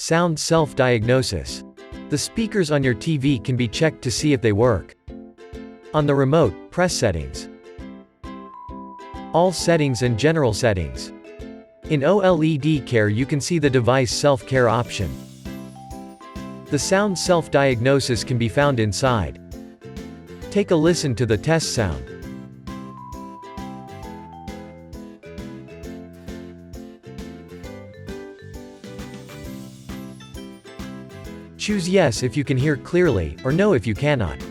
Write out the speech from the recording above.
Sound self-diagnosis. The speakers on your TV can be checked to see if they work. On the remote, press Settings. All settings and general settings. In OLED Care you can see the device self-care option. The sound self-diagnosis can be found inside. Take a listen to the test sound. Choose Yes if you can hear clearly, or No if you cannot.